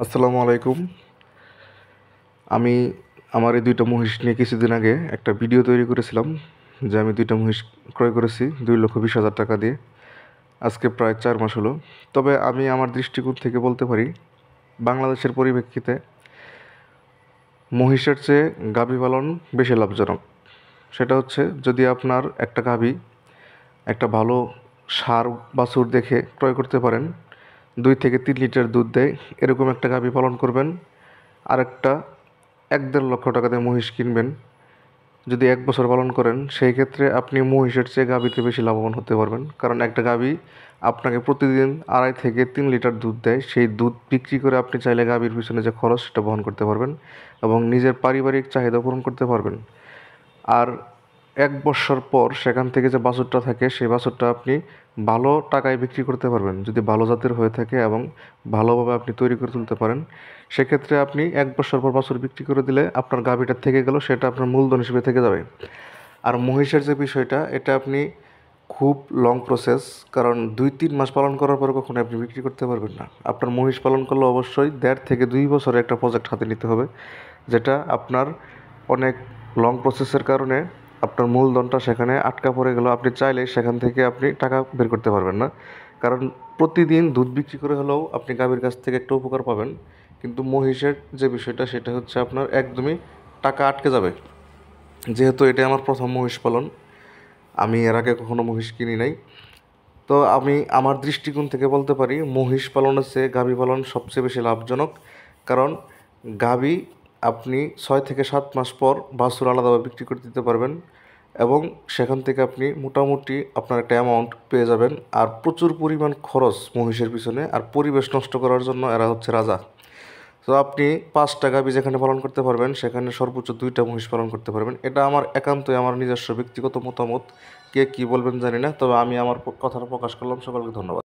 আসসালামু আলাইকুম। আমি আমার এই ২টা মহিষ নিয়ে কিছুদিন আগে একটা ভিডিও তৈরি করেছিলাম যে আমি ২টা মহিষ ক্রয় করেছি ২,২০,০০০ টাকা দিয়ে। আজকে প্রায় ৪ মাস হলো। তবে আমি আমার দৃষ্টিকোণ থেকে বলতে পারি বাংলাদেশের পরিপ্রেক্ষিতে মহিষের চেয়ে গাভী পালন বেশি লাভজনক। সেটা হচ্ছে যদি আপনার একটা গাভী একটা ভালো ষাঁড় বাছুর দেখে ক্রয় করতে পারেন, ২ থেকে ৩ লিটার দুধ দেয় এরকম একটা গাভী পালন করবেন। আরেকটা ১-১.৫ লক্ষ টাকা দিয়ে মহিষ কিনবেন। যদি ১ বছর পালন করেন সেই ক্ষেত্রে আপনি মহিষের চেয়ে গাভীতে বেশি লাভবান হতে পারবেন। কারণ একটা গাভী আপনাকে প্রতিদিন ২.৫ থেকে ৩ লিটার দুধ দেয়। সেই দুধ বিক্রি করে আপনি চাইলে গাভীর পিছনে যে খরচ সেটা বহন করতে পারবেন এবং নিজের পারিবারিক চাহিদা পূরণ করতে পারবেন। আর ১ বৎসর পর সেখান থেকে যে বাছুরটা থাকে সেই বাছুরটা আপনি ভালো টাকায় বিক্রি করতে পারবেন যদি ভালো জাতের হয়ে থাকে এবং ভালোভাবে আপনি তৈরি করে তুলতে পারেন। সেক্ষেত্রে আপনি ১ বৎসর পর বাছুর বিক্রি করে দিলে আপনার গাভীটা থেকে গেল, সেটা আপনার মূলধন হিসেবে থেকে যাবে। আর মহিষের যে বিষয়টা এটা আপনি খুব লং প্রসেস, কারণ ২-৩ মাস পালন করার পরে কখনো আপনি বিক্রি করতে পারবেন না। আপনার মহিষ পালন করলে অবশ্যই ১.৫ থেকে ২ বছরের একটা প্রজেক্ট হাতে নিতে হবে, যেটা আপনার অনেক লং প্রসেসের কারণে আপনার মূলধনটা সেখানে আটকা পড়ে গেল। আপনি চাইলে সেখান থেকে আপনি টাকা বের করতে পারবেন না। কারণ প্রতিদিন দুধ বিক্রি করে হলেও আপনি গাভীর কাছ থেকে একটা উপকার পাবেন। কিন্তু মহিষের যে বিষয়টা সেটা হচ্ছে আপনার একদমই টাকা আটকে যাবে। যেহেতু এটাই আমার প্রথম মহিষ পালন, আমি এর আগে কখনো মহিষ কিনি নাই। তো আমি আমার দৃষ্টিকোণ থেকে বলতে পারি মহিষ পালনের চেয়ে গাভী পালন সবচেয়ে বেশি লাভজনক। কারণ গাভী আপনি ৬ থেকে ৭ মাস পর বাছুর আলাদাভাবে বিক্রি করে দিতে পারবেন এবং সেখান থেকে আপনি মোটামুটি আপনার একটা অ্যামাউন্ট পেয়ে যাবেন। আর প্রচুর পরিমাণ খরচ মহিষের পিছনে, আর পরিবেশ নষ্ট করার জন্য এরা হচ্ছে রাজা। তো আপনি ৫টা গাভী যেখানে পালন করতে পারবেন সেখানে সর্বোচ্চ ২টা মহিষ পালন করতে পারবেন। এটা আমার একান্তই আমার নিজস্ব ব্যক্তিগত মতামত। কে কী বলবেন জানি না, তবে আমি আমার কথাটা প্রকাশ করলাম। সকলকে ধন্যবাদ।